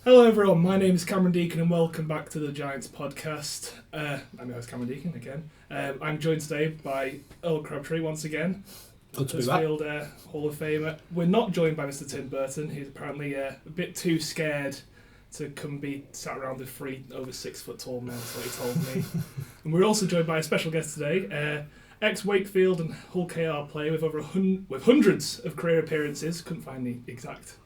Hello everyone, my name is Cameron Deacon and welcome back to the Giants podcast. I'm your host Cameron Deacon again. I'm joined today by Earl Crabtree once again. Good to be back. Huddersfield Hall of Famer. We're not joined by Mr. Tim Burton, he's apparently a bit too scared to come be sat around with three over 6 foot tall men, that's what he told me. And we're also joined by a special guest today, ex-Wakefield and Hull KR player with hundreds of career appearances, couldn't find the exact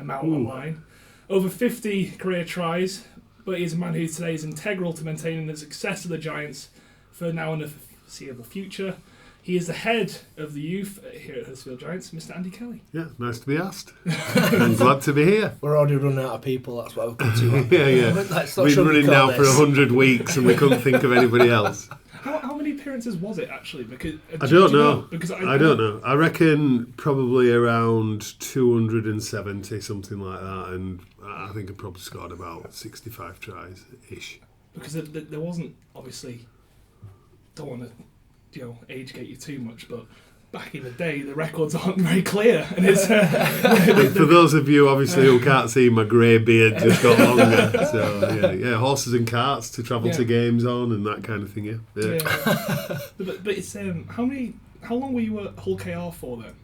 amount online. Over 50 career tries, but he's a man who today is integral to maintaining the success of the Giants for now and the foreseeable future. He is the head of the youth here at Huddersfield Giants, Mr. Andy Kelly. Yeah, nice to be asked. I'm glad to be here. We're already running out of people, that's what we've come to. Yeah. We've been running now for 100 weeks and we couldn't think of anybody else. How many appearances was it actually? Because I don't know. Because I don't know. I reckon probably around 270, something like that, and I think I probably scored about 65 tries-ish. Because there wasn't, obviously, don't want to age-gate you too much, but back in the day, the records aren't very clear. And it's for those of you, obviously, who can't see, my grey beard just got longer. So, yeah, horses and carts to travel to games on and that kind of thing, yeah. But it's, how long were you at Hull KR for then?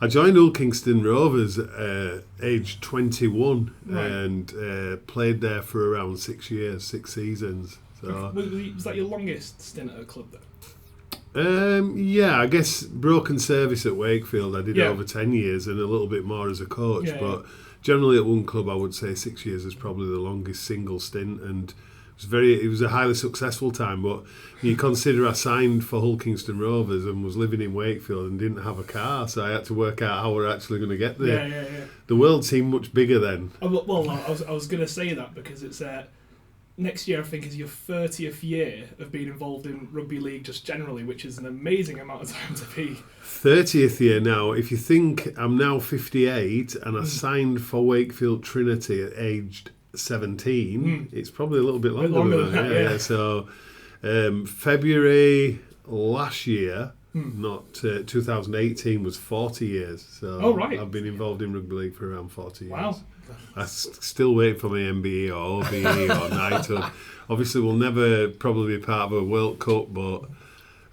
I joined Hull Kingston Rovers age 21 right. and played there for around 6 years, 6 seasons. So was that your longest stint at a club then? Yeah, I guess broken service at Wakefield I did over 10 years and a little bit more as a coach, but generally at one club I would say 6 years is probably the longest single stint, and it was a highly successful time. But you consider I signed for Hull Kingston Rovers and was living in Wakefield and didn't have a car, so I had to work out how we're actually going to get there. Yeah. The world seemed much bigger then. Well, I was going to say that because it's next year I think is your 30th year of being involved in rugby league just generally, which is an amazing amount of time to be. 30th year now. If you think I'm now 58 and I signed for Wakefield Trinity at aged 17, it's probably a little bit longer than that. Yeah. So February last year, not 2018, was 40 years. So I've been involved in rugby league for around 40 years. Wow. I'm still waiting for my MBE or OBE or knighthood. Obviously, we'll never probably be part of a World Cup, but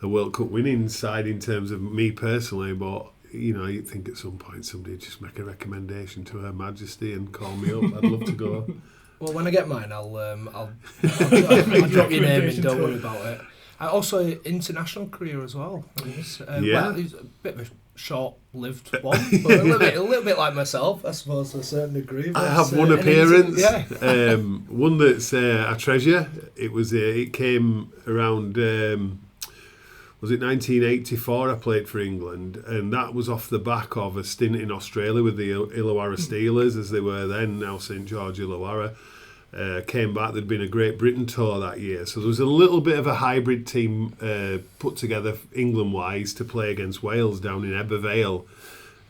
a World Cup winning side in terms of me personally. But you'd think at some point somebody would just make a recommendation to Her Majesty and call me up. I'd love to go. Well, when I get mine, I'll drop your name and don't worry about it. Also, international career as well. It's a bit of a short-lived one, but a little bit like myself, I suppose, to a certain degree. I have one appearance, one that's a treasure. It came around. Was it 1984? I played for England, and that was off the back of a stint in Australia with the Illawarra Steelers, as they were then, now St George Illawarra. Came back. There'd been a Great Britain tour that year, so there was a little bit of a hybrid team put together England-wise to play against Wales down in Ebbw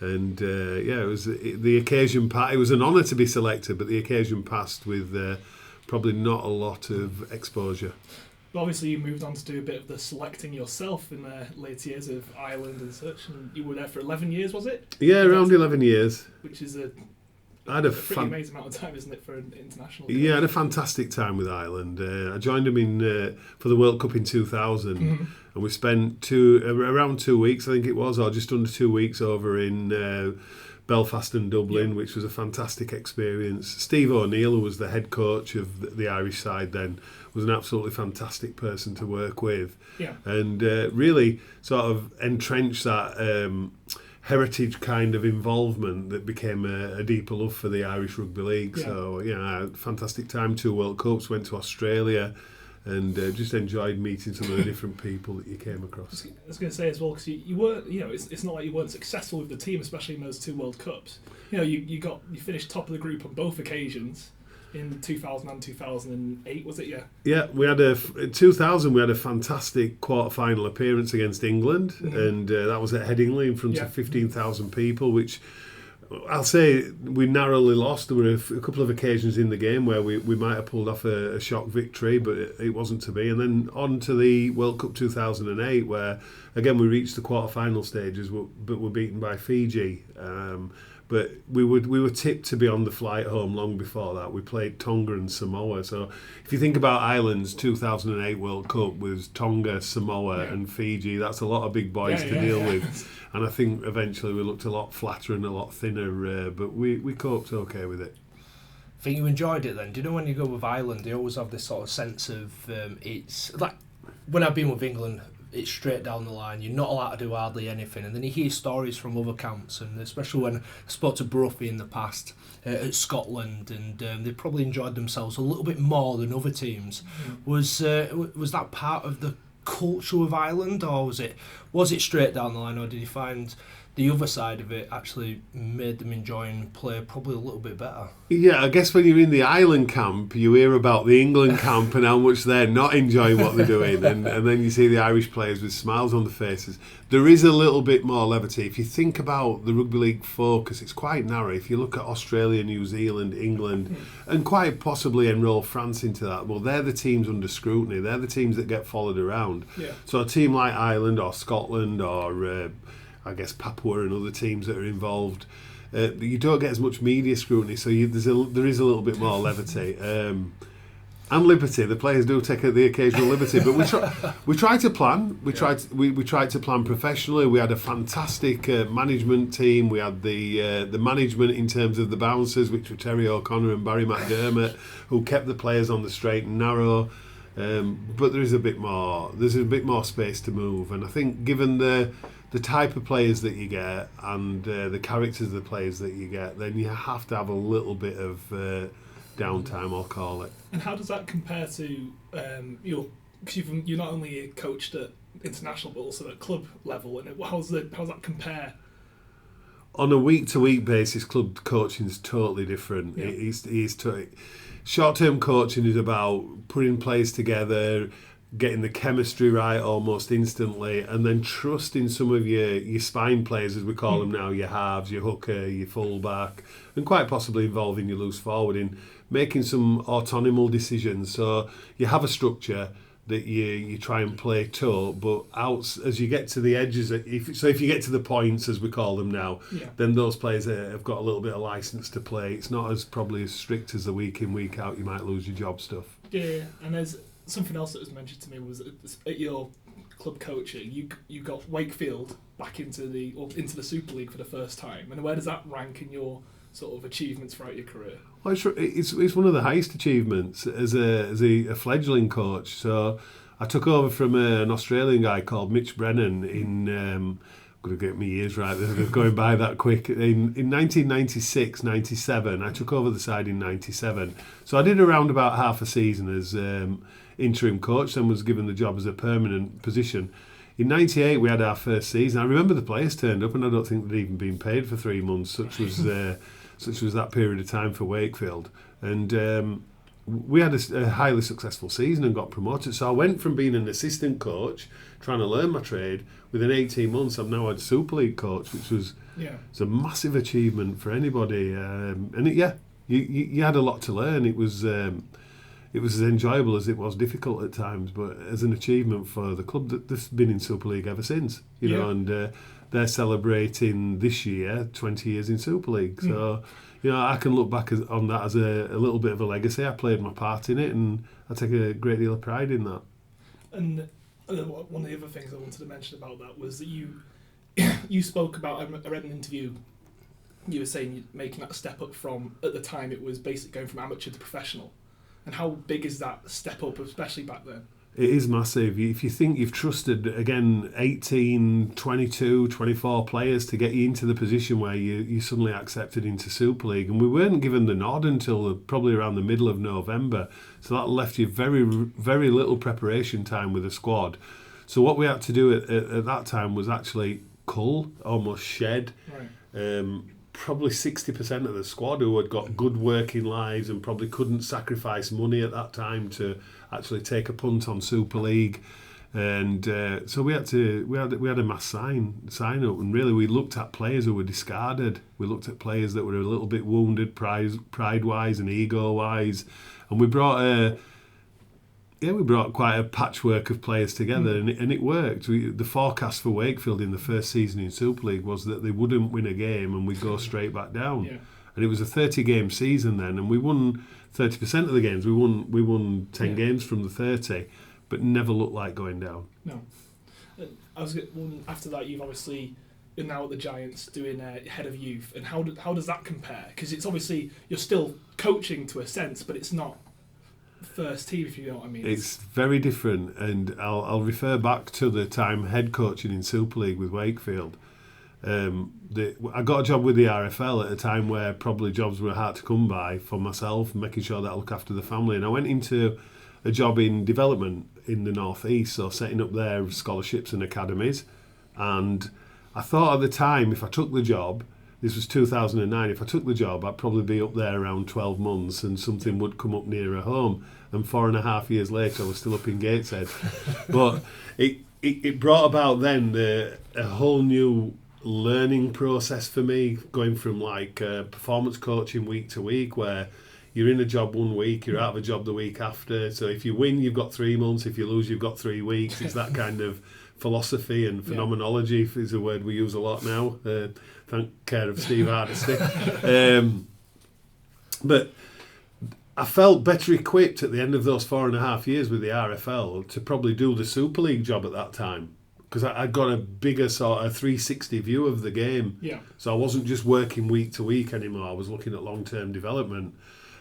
and it was the occasion. It was an honour to be selected, but the occasion passed with probably not a lot of exposure. But obviously, you moved on to do a bit of the selecting yourself in the later years of Ireland and such, and you were there for 11 years, was it? Yeah, around 11 years. Which is a pretty amazing amount of time, isn't it, for an international game? Yeah, I had a fantastic time with Ireland. I joined them in for the World Cup in 2000, and we spent around 2 weeks, I think it was, or just under 2 weeks over in Belfast and Dublin, which was a fantastic experience. Steve O'Neill, who was the head coach of the Irish side then, was an absolutely fantastic person to work with, and really sort of entrenched that heritage kind of involvement that became a deeper love for the Irish Rugby League. So I had a fantastic time, 2 World Cups, went to Australia, and just enjoyed meeting some of the different people that you came across. I was going to say as well, because you weren't, it's not like you weren't successful with the team, especially in those 2 World Cups. You finished top of the group on both occasions. In 2000 and 2008, was it? Yeah, we had in 2000 we had a fantastic quarter-final appearance against England, and that was at Headingley in front of 15,000 people, which I'll say we narrowly lost. There were a couple of occasions in the game where we might have pulled off a shock victory, but it wasn't to be. And then on to the World Cup 2008, where again we reached the quarter-final stages, but were beaten by Fiji. But we were tipped to be on the flight home long before that. We played Tonga and Samoa. So if you think about Ireland's 2008 World Cup was Tonga, Samoa and Fiji, that's a lot of big boys to deal with. And I think eventually we looked a lot flatter and a lot thinner, but we coped okay with it. I think you enjoyed it then. Do you know when you go with Ireland, they always have this sort of sense of it's like when I've been with England, it's straight down the line. You're not allowed to do hardly anything, and then you hear stories from other camps, and especially when I spoke to Bruffy in the past at Scotland, and they probably enjoyed themselves a little bit more than other teams. Was that part of the culture of Ireland, or was it straight down the line, or did you find the other side of it actually made them enjoying play probably a little bit better? Yeah, I guess when you're in the Ireland camp, you hear about the England camp and how much they're not enjoying what they're doing, and then you see the Irish players with smiles on their faces. There is a little bit more levity. If you think about the rugby league focus, it's quite narrow. If you look at Australia, New Zealand, England, and quite possibly enroll France into that, well, they're the teams under scrutiny. They're the teams that get followed around. Yeah. So a team like Ireland or Scotland or I guess Papua and other teams that are involved, you don't get as much media scrutiny, so there is a little bit more levity and liberty. The players do take the occasional liberty, but we try to plan. We tried to plan professionally. We had a fantastic management team. We had the management in terms of the bouncers, which were Terry O'Connor and Barry McDermott, who kept the players on the straight and narrow. But there's a bit more space to move, and I think given the type of players that you get and the characters of the players that you get, then you have to have a little bit of downtime, I'll call it. And how does that compare to because you not only coached at international but also at club level, and how does that compare? On a week-to-week basis, club coaching is totally different. Yeah. Short-term coaching is about putting players together, getting the chemistry right almost instantly, and then trusting some of your spine players, as we call them now, your halves, your hooker, your fullback, and quite possibly involving your loose forward in making some autonomous decisions. So you have a structure that you try and play to, but out as you get to the edges, if you get to the points, as we call them now, then those players have got a little bit of license to play. It's not as probably as strict as the week in, week out, you might lose your job stuff. Yeah, and there's something else that was mentioned to me was at your club coaching, you got Wakefield back into the Super League for the first time. And where does that rank in your sort of achievements throughout your career? Well, it's one of the highest achievements as a fledgling coach. So I took over from an Australian guy called Mitch Brennan in I'm going to get my years right, they're going by that quick. In 1996, 97, I took over the side in 97. So I did around about half a season as interim coach, then was given the job as a permanent position. In 98, we had our first season. I remember the players turned up, and I don't think they'd even been paid for 3 months, such was that period of time for Wakefield. And we had a highly successful season and got promoted. So I went from being an assistant coach, trying to learn my trade, within 18 months I'm now a Super League coach, which was it's a massive achievement for anybody. You had a lot to learn. It was as enjoyable as it was difficult at times, but as an achievement for the club that's been in Super League ever since, you know, and they're celebrating this year 20 years in Super League. So, you know, I can look back on that as a little bit of a legacy. I played my part in it, and I take a great deal of pride in that. And one of the other things I wanted to mention about that was that you spoke about, I read an interview, you were saying you're making that step up from, at the time it was basically going from amateur to professional. And how big is that step up, especially back then? It is massive. If you think you've trusted, again, 18, 22, 24 players to get you into the position where you suddenly accepted into Super League, and we weren't given the nod until probably around the middle of November, so that left you very, very little preparation time with the squad. So what we had to do at that time was actually cull, almost shed, probably 60% of the squad who had got good working lives and probably couldn't sacrifice money at that time to actually take a punt on Super League, and so we had a mass sign up, and really we looked at players who were discarded. We looked at players that were a little bit wounded pride wise and ego wise, and we brought we brought quite a patchwork of players together, and it worked. The forecast for Wakefield in the first season in Super League was that they wouldn't win a game and we'd go straight back down. Yeah. And it was a 30-game season then, and we won 30% of the games. We won 10 games from the 30, but never looked like going down. No. After that, you've obviously been now at the Giants doing head of youth, and how does that compare? Because it's obviously you're still coaching to a sense, but it's not first team, if you know what I mean. It's very different, and I'll refer back to the time head coaching in Super League with Wakefield. I got a job with the RFL at a time where probably jobs were hard to come by for myself, making sure that I look after the family, and I went into a job in development in the North East, so setting up their scholarships and academies. And I thought at the time, if I took the job, this was 2009, if I took the job, I'd probably be up there around 12 months and something would come up nearer home. And 4.5 years later, I was still up in Gateshead. But it brought about then a whole new learning process for me, going from like performance coaching week to week, where you're in a job 1 week, you're out of a job the week after. So if you win, you've got 3 months. If you lose, you've got 3 weeks. It's that kind of philosophy and phenomenology is a word we use a lot now. Thank care of Steve Hardesty. But I felt better equipped at the end of those 4.5 years with the RFL to probably do the Super League job at that time, because I'd got a bigger sort of 360 view of the game. Yeah. So I wasn't just working week to week anymore. I was looking at long-term development.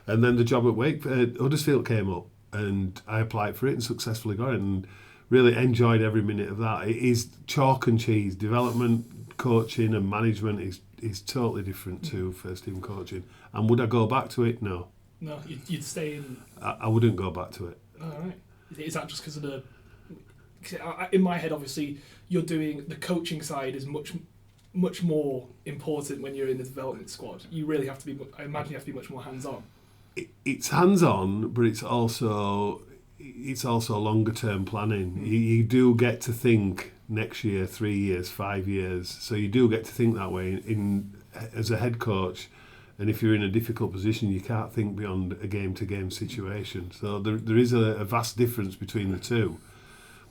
And then the job at Huddersfield came up, and I applied for it and successfully got it, and really enjoyed every minute of that. It is chalk and cheese. Development, coaching and management is totally different to first team coaching. And would I go back to it? No. No, you'd stay in... I wouldn't go back to it. All right. Is that just because of the... In my head, obviously, you're doing... The coaching side is much more important when you're in the development squad. You really have to be... I imagine you have to be much more hands-on. It's hands-on, but it's also longer term planning. You do get to think next year, 3 years, 5 years. So you do get to think that way as a head coach. And if you're in a difficult position, you can't think beyond a game-to-game situation. So there is a vast difference between the two.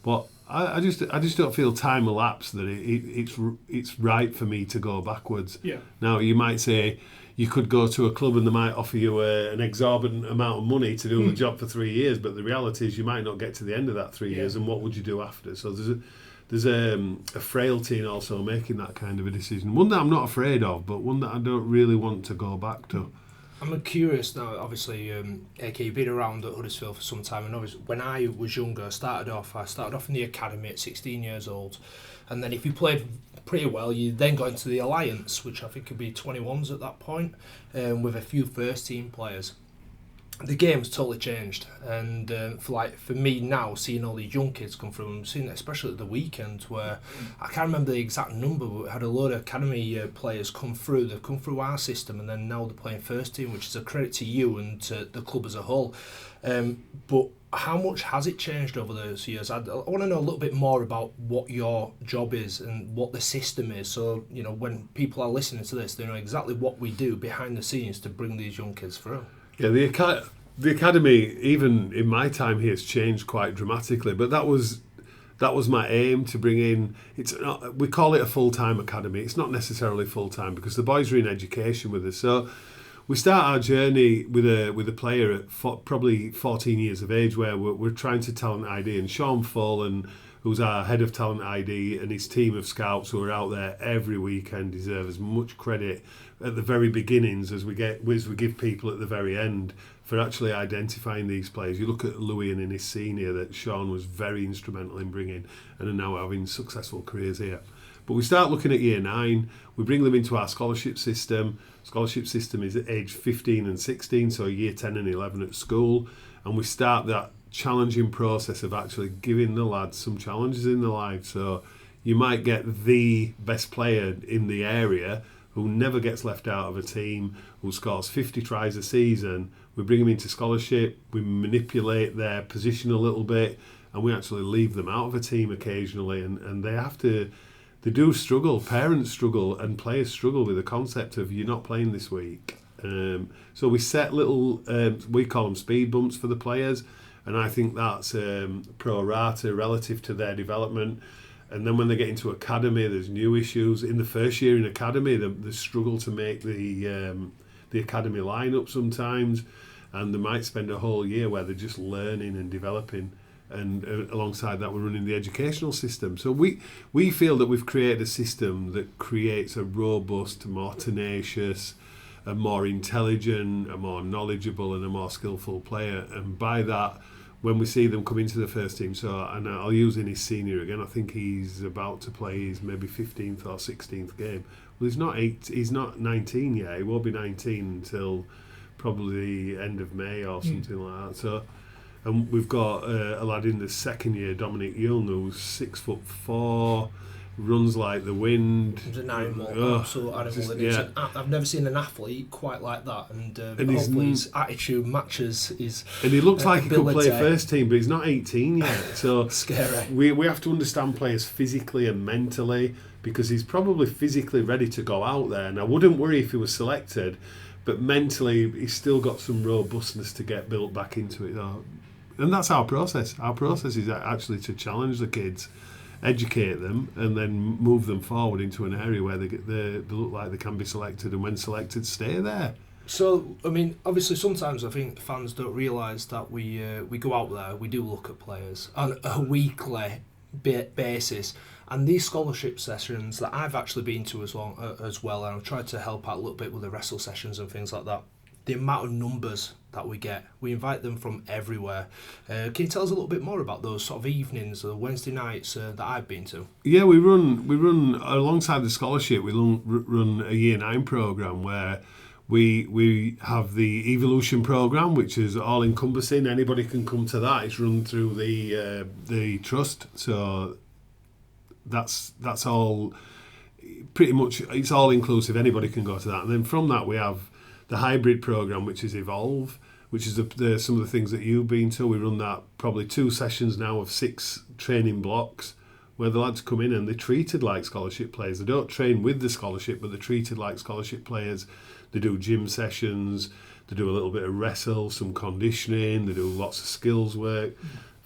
But I just don't feel time elapsed that it's right for me to go backwards. Yeah. Now you might say, you could go to a club and they might offer you an exorbitant amount of money to do the job for 3 years, but the reality is you might not get to the end of that 3 years, and what would you do after? So there's a frailty in also making that kind of a decision. One that I'm not afraid of, but one that I don't really want to go back to. I'm curious now, obviously, AK, you've been around at Huddersfield for some time, and obviously when I was younger, I started off in the academy at 16 years old, and then if you played pretty well, you then got into the Alliance, which I think could be 21s at that point, with a few first team players. The game's totally changed, and for me now, seeing all these young kids come through, and seeing it especially at the weekend, where I can't remember the exact number, but we had a load of academy players come through. They've come through our system, and then now they're playing first team, which is a credit to you and to the club as a whole. But how much has it changed over those years? I want to know a little bit more about what your job is and what the system is, so when people are listening to this, they know exactly what we do behind the scenes to bring these young kids through. Yeah, the academy, even in my time here, has changed quite dramatically. But that was my aim, to bring in. We call it a full-time academy. It's not necessarily full-time because the boys are in education with us. So we start our journey with a player at probably 14 years of age, where we're trying to talent ID, and Sean Follen, who's our head of talent ID, and his team of scouts who are out there every weekend, deserve as much credit at the very beginnings as we give people at the very end for actually identifying these players. You look at Louis and in his senior that Sean was very instrumental in bringing, and are now having successful careers here. But we start looking at year 9, we bring them into our scholarship system. Scholarship system is at age 15 and 16, so year 10 and 11 at school, and we start that challenging process of actually giving the lads some challenges in their life. So you might get the best player in the area who never gets left out of a team, who scores 50 tries a season. We bring them into scholarship, we manipulate their position a little bit, and we actually leave them out of a team occasionally, and they do struggle, parents struggle and players struggle with the concept of you're not playing this week. So we set little, we call them speed bumps for the players, And I think that's pro rata relative to their development. And then when they get into academy, there's new issues. In the first year in academy, they struggle to make the academy lineup sometimes, and they might spend a whole year where they're just learning and developing. And alongside that, we're running the educational system. So we feel that we've created a system that creates a robust, more tenacious, a more intelligent, a more knowledgeable and a more skillful player. And by that, when we see them come into the first team, and I'll use in his senior again, I think he's about to play his maybe 15th or 16th game. Well, he's not 19 yet. He won't be 19 until probably the end of May or something like that. So, and we've got a lad in the second year, Dominic Young, who's 6'4", runs like the wind. He's an animal, absolute animal. Yeah. I've never seen an athlete quite like that, and hopefully his attitude matches his. And he looks like he could play first team, but he's not 18 yet. So scary. We have to understand players physically and mentally, because he's probably physically ready to go out there. And I wouldn't worry if he was selected, but mentally he's still got some robustness to get built back into it. And that's our process. Our process is actually to challenge the kids, educate them, and then move them forward into an area where they look like they can be selected, and when selected, stay there. So, I mean, obviously sometimes I think fans don't realise that we go out there, we do look at players on a weekly basis, and these scholarship sessions that I've actually been to as well, and I've tried to help out a little bit with the wrestle sessions and things like that. The amount of numbers that we get, we invite them from everywhere. Can you tell us a little bit more about those sort of evenings or Wednesday nights that I've been to? Yeah, we run alongside the scholarship. We run a Year 9 program where we have the Evolution program, which is all encompassing. Anybody can come to that. It's run through the trust, so that's all pretty much. It's all inclusive. Anybody can go to that, and then from that we have the hybrid program, which is Evolve, which is some of the things that you've been to. We run that probably 2 sessions now of 6 training blocks where the lads come in and they're treated like scholarship players. They don't train with the scholarship, but they're treated like scholarship players. They do gym sessions, they do a little bit of wrestle, some conditioning, they do lots of skills work.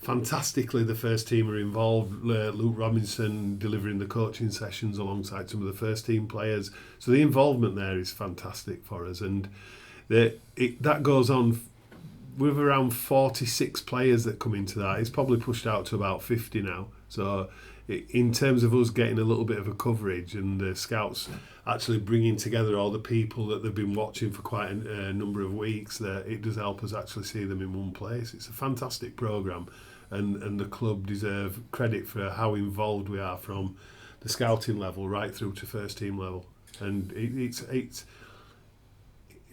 Fantastically, the first team are involved. Luke Robinson delivering the coaching sessions alongside some of the first team players. So the involvement there is fantastic for us, and that goes on with around 46 players that come into that. It's probably pushed out to about 50 now. So in terms of us getting a little bit of a coverage and the scouts actually bringing together all the people that they've been watching for quite a number of weeks, that it does help us actually see them in one place. It's a fantastic programme, and the club deserve credit for how involved we are from the scouting level right through to first team level. And it's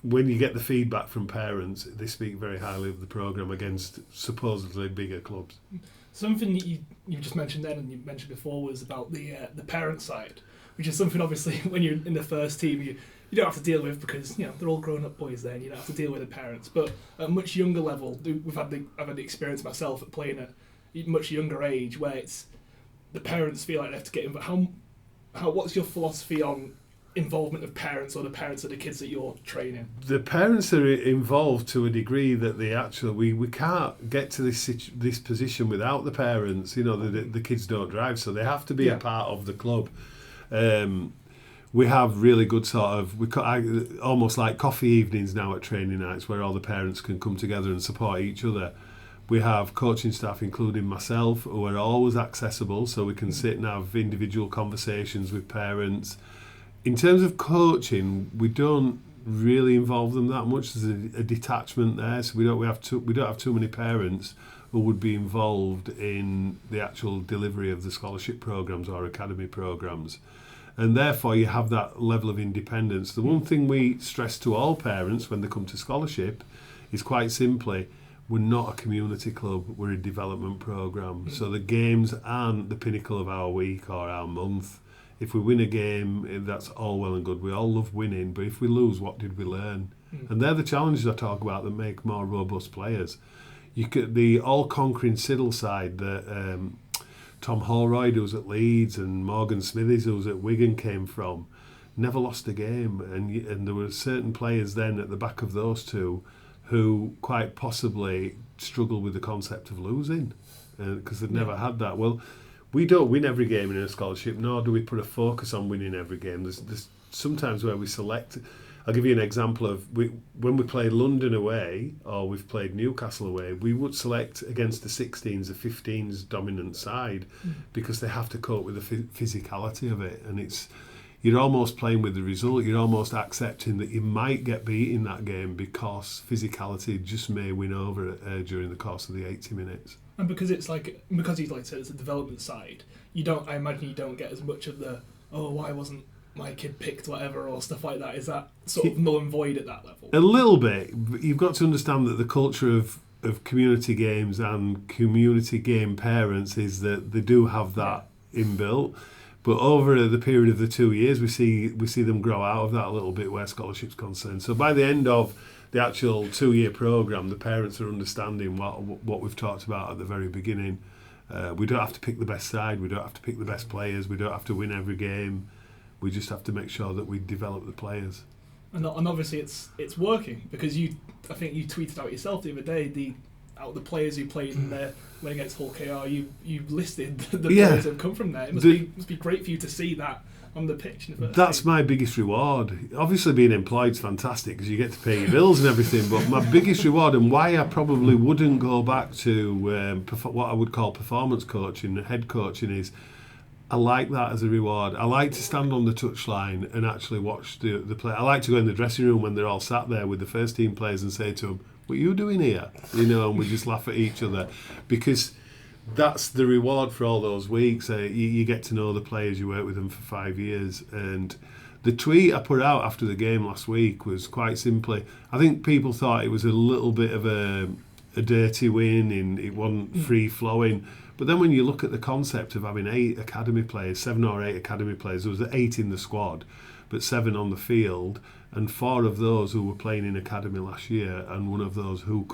when you get the feedback from parents, they speak very highly of the programme against supposedly bigger clubs. Something that you just mentioned then and you mentioned before was about the parent side, which is something obviously when you're in the first team you don't have to deal with, because they're all grown up boys there and you don't have to deal with the parents. But at a much younger level, I've had the experience myself at playing at a much younger age where it's the parents feel like they have to get involved. What's your philosophy on involvement of parents, or the parents of the kids that you're training? The parents are involved to a degree that they actually we can't get to this position without the parents. The kids don't drive, so they have to be a part of the club. We have really good almost like coffee evenings now at training nights where all the parents can come together and support each other. We have coaching staff, including myself, who are always accessible, so we can sit and have individual conversations with parents. In terms of coaching, we don't really involve them that much. There's a detachment there, so we don't have too many parents who would be involved in the actual delivery of the scholarship programs or academy programs, and therefore you have that level of independence. The one thing we stress to all parents when they come to scholarship is quite simply, we're not a community club, we're a development program. So the games aren't the pinnacle of our week or our month. If we win a game, that's all well and good. We all love winning, but if we lose, what did we learn? And they're the challenges I talk about that make more robust players. The all-conquering Siddle side that Tom Holroyd, who was at Leeds, and Morgan Smithies, who was at Wigan, came from, never lost a game. And there were certain players then at the back of those two who quite possibly struggle with the concept of losing because they've never had that. Well, we don't win every game in a scholarship, nor do we put a focus on winning every game. There's sometimes where we select. I'll give you an example of when we played London away or we've played Newcastle away, we would select against the 16s, the 15s dominant side because they have to cope with the physicality of it. And you're almost playing with the result. You're almost accepting that you might get beat in that game because physicality just may win over during the course of the 80 minutes. And because he's like I said, it's a development side, I imagine you don't get as much of the, why wasn't my kid picked, whatever, or stuff like that. Is that sort of null and void at that level? A little bit. You've got to understand that the culture of community games and community game parents is that they do have that inbuilt. But over the period of the 2 years, we see them grow out of that a little bit where scholarship's concerned. So by the end of the actual 2-year programme, the parents are understanding what we've talked about at the very beginning. We don't have to pick the best side. We don't have to pick the best players. We don't have to win every game. We just have to make sure that we develop the players. And obviously it's working because I think you tweeted out yourself the other day out of the players who played in there playing against Hull KR, you listed the players that have come from there. It must be great for you to see that on the pitch. That's my biggest reward. Obviously being employed is fantastic because you get to pay your bills and everything, but my biggest reward and why I probably wouldn't go back to what I would call performance coaching, head coaching, is I like that as a reward. I like to stand on the touchline and actually watch the play. I like to go in the dressing room when they're all sat there with the first team players and say to them, "What are you doing here?" And we just laugh at each other because that's the reward for all those weeks. You get to know the players, you work with them for 5 years. And the tweet I put out after the game last week was quite simply, I think people thought it was a little bit of a dirty win and it wasn't free-flowing. But then when you look at the concept of having 7 or 8 academy players, there was 8 in the squad, but 7 on the field, and 4 of those who were playing in academy last year, and 1 of those who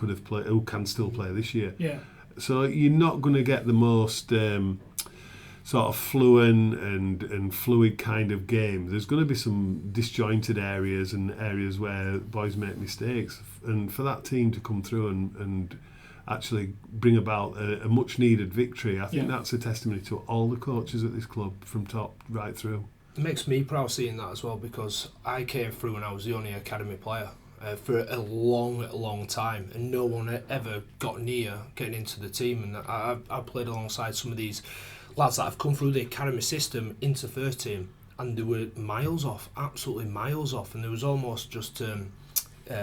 can still play this year. Yeah. So you're not going to get the most sort of fluent and fluid kind of game. There's going to be some disjointed areas and areas where boys make mistakes, and for that team to come through and actually bring about a much needed victory, I think that's a testimony to all the coaches at this club from top right through. It makes me proud seeing that as well because I came through and I was the only academy player for a long time, and no one ever got near getting into the team. And I played alongside some of these lads that have come through the academy system into first team, and they were absolutely miles off, and there was almost just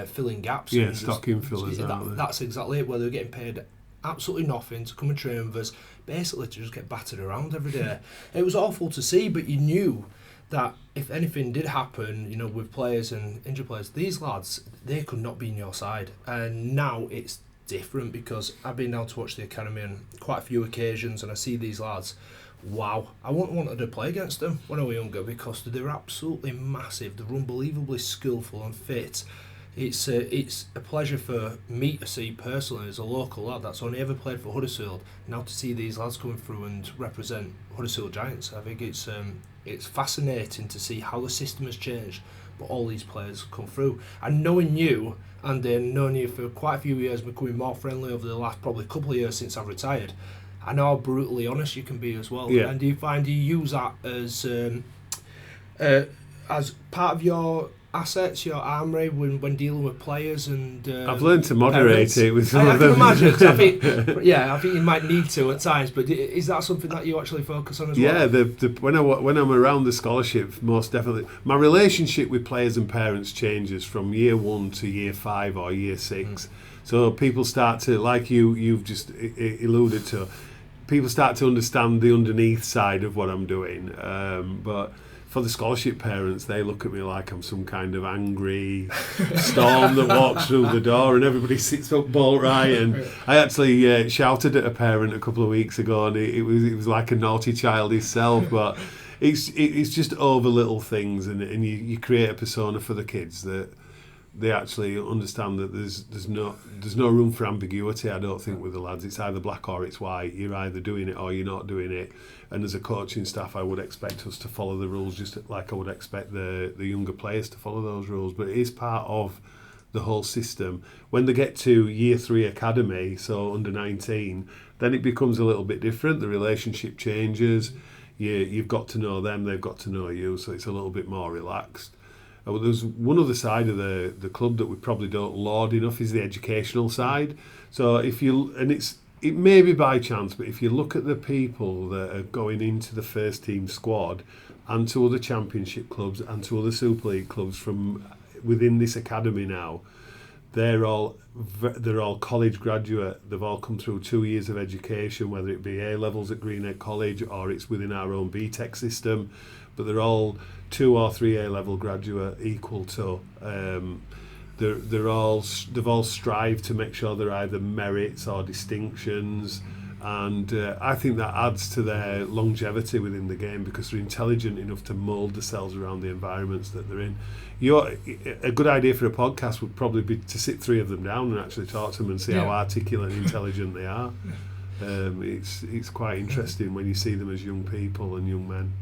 filling gaps. Yeah, stocking fillers. That's exactly it, where they're getting paid absolutely nothing to come and train with us, basically to just get battered around every day. It was awful to see, but you knew that if anything did happen, with players and injured players, these lads, they could not be in your side. And now it's different because I've been able to watch the academy on quite a few occasions, and I see these lads. Wow, I wouldn't wanted to play against them when I was younger because they're absolutely massive. They're unbelievably skillful and fit. It's a pleasure for me to see personally as a local lad that's only ever played for Huddersfield. Now to see these lads coming through and represent Huddersfield Giants, I think it's fascinating to see how the system has changed, but all these players come through. And knowing you, and knowing you for quite a few years, becoming more friendly over the last probably couple of years since I've retired, I know how brutally honest you can be as well. Yeah. And do you use that as part of your assets, your armoury when dealing with players? And I've learned to moderate it with some I of them. can imagine. I think you might need to at times. But is that something that you actually focus on as well? Yeah, when I'm around the scholarship, most definitely. My relationship with players and parents changes from year 1 to year 5 or year 6. So people start to, like you've just alluded to, people start to understand the underneath side of what I'm doing. But for the scholarship parents, they look at me like I'm some kind of angry storm that walks through the door and everybody sits up bolt right. And I actually shouted at a parent a couple of weeks ago, and it was like a naughty child himself. But it's just over little things, and you create a persona for the kids that they actually understand that there's no room for ambiguity. I don't think with the lads, it's either black or it's white. You're either doing it or you're not doing it. And as a coaching staff, I would expect us to follow the rules just like I would expect the younger players to follow those rules. But it is part of the whole system. When they get to year 3 academy, so under 19, then it becomes a little bit different. The relationship changes. You've got to know them, they've got to know you, so it's a little bit more relaxed. There's one other side of the club that we probably don't laud enough is the educational side. So it may be by chance, but if you look at the people that are going into the first team squad and to other championship clubs and to other Super League clubs from within this academy now, they're all college graduate. They've all come through 2 years of education, whether it be A levels at Greenhead College or it's within our own BTEC system, but they're all 2 or 3 A level graduate equal to. They've all strived to make sure they're either merits or distinctions, and I think that adds to their longevity within the game because they're intelligent enough to mould themselves around the environments that they're in. A good idea for a podcast would probably be to sit 3 of them down and actually talk to them and see how articulate and intelligent they are. It's quite interesting when you see them as young people and young men.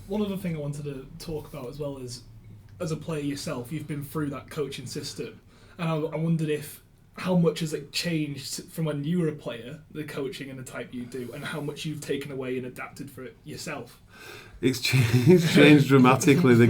One other thing I wanted to talk about as well is, as a player yourself, you've been through that coaching system, and I wondered how much has it changed from when you were a player, the coaching and the type you do, and how much you've taken away and adapted for it yourself? It's changed dramatically. The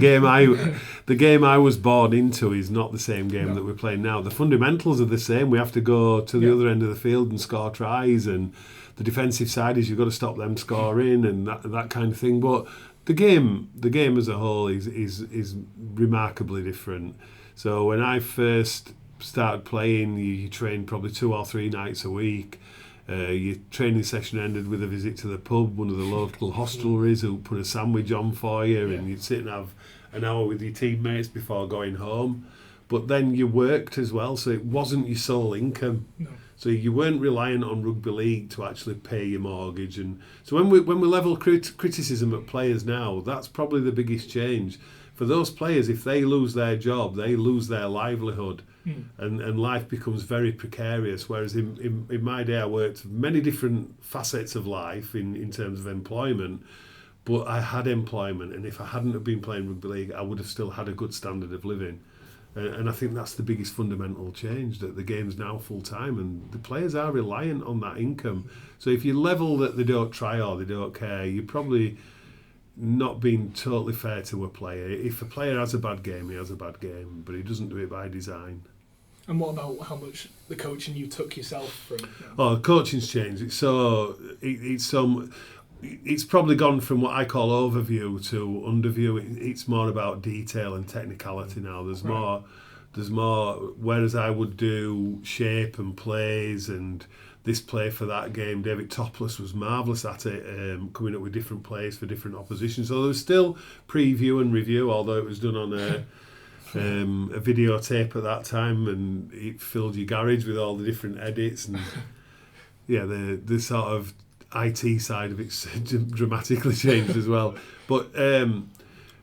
game I was born into is not the same game that we're playing now. The fundamentals are the same. We have to go to the other end of the field and score tries, and the defensive side is you've got to stop them scoring and that kind of thing. But the game as a whole is remarkably different. So when I first started playing, you trained probably 2 or 3 nights a week. Your training session ended with a visit to the pub, one of the local hostelries who put a sandwich on for you, and you'd sit and have an hour with your teammates before going home. But then you worked as well, so it wasn't your sole income. No. So you weren't reliant on rugby league to actually pay your mortgage. And so when we level criticism at players now, that's probably the biggest change. For those players, if they lose their job, they lose their livelihood. And life becomes very precarious. Whereas in my day, I worked many different facets of life in terms of employment, but I had employment, and if I hadn't have been playing rugby league, I would have still had a good standard of living. And I think that's the biggest fundamental change, that the game's now full time and the players are reliant on that income. So if you level that they don't try or they don't care, you're probably not being totally fair to a player. If a player has a bad game, he has a bad game, but he doesn't do it by design. And what about how much the coaching you took yourself from? Oh, coaching's changed. It's probably gone from what I call overview to underview. It's more about detail and technicality now. There's more. Whereas I would do shape and plays and this play for that game. David Topless was marvellous at it, coming up with different plays for different oppositions. So there was still preview and review, although it was done on a videotape at that time, and it filled your garage with all the different edits, and the sort of IT side of it's dramatically changed as well. But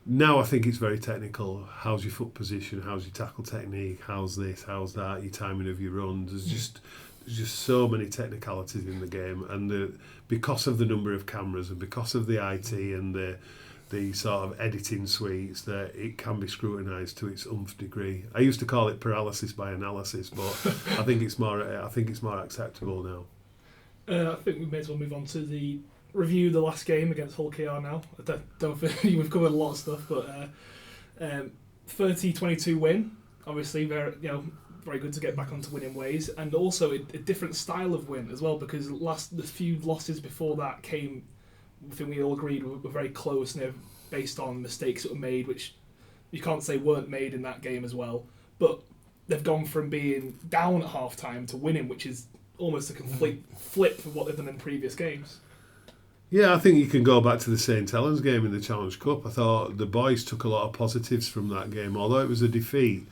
now I think it's very technical. How's your foot position? How's your tackle technique? How's this? How's that? Your timing of your runs? There's just so many technicalities in the game, and because of the number of cameras and because of the IT and the sort of editing suites, that it can be scrutinised to its umph degree. I used to call it paralysis by analysis, but I think it's more acceptable now. I think we may as well move on to the review of the last game against Hull KR now. I don't think we've covered a lot of stuff, but 30-22 win. Obviously, very good to get back onto winning ways, and also a different style of win as well, because the few losses before that came, I think we all agreed were very close, based on mistakes that were made, which you can't say weren't made in that game as well. But they've gone from being down at half time to winning, which is almost a complete flip of what they've done in previous games. Yeah, I think you can go back to the St Helens game in the Challenge Cup. I thought the boys took a lot of positives from that game. Although it was a defeat,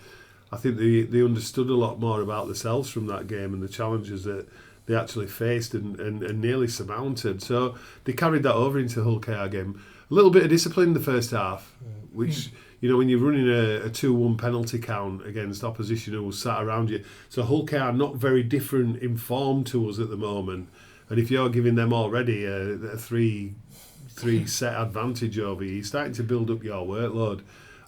I think they understood a lot more about themselves from that game and the challenges that they actually faced and nearly surmounted. So they carried that over into Hull KR game. A little bit of discipline in the first half, which, when you're running a 2-1 penalty count against opposition who sat around you. So Hull KR are not very different in form to us at the moment. And if you're giving them already a three set advantage over you, you're starting to build up your workload.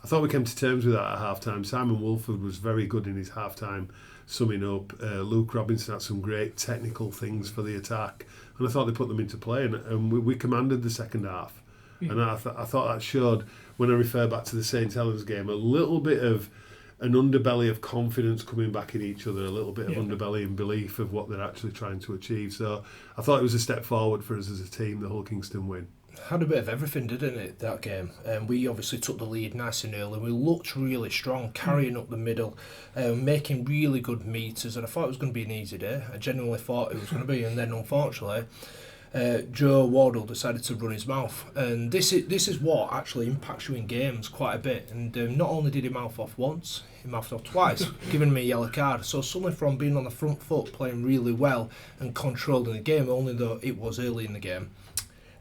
I thought we came to terms with that at half-time. Simon Wolford was very good in his half-time summing up. Luke Robinson had some great technical things for the attack, and I thought they put them into play, and we commanded the second half. And I thought that showed, when I refer back to the St Helens game, a little bit of an underbelly of confidence coming back in each other, a little bit of underbelly and belief of what they're actually trying to achieve. So I thought it was a step forward for us as a team, the Hull Kingston win. Had a bit of everything, didn't it, that game? We obviously took the lead nice and early. We looked really strong, carrying up the middle, making really good meters, and I thought it was going to be an easy day. I genuinely thought it was going to be, and then unfortunately Joe Wardle decided to run his mouth, and this is what actually impacts you in games quite a bit. And not only did he mouth off once, he mouthed off twice, giving me a yellow card. So suddenly, from being on the front foot, playing really well and controlling the game, only though it was early in the game,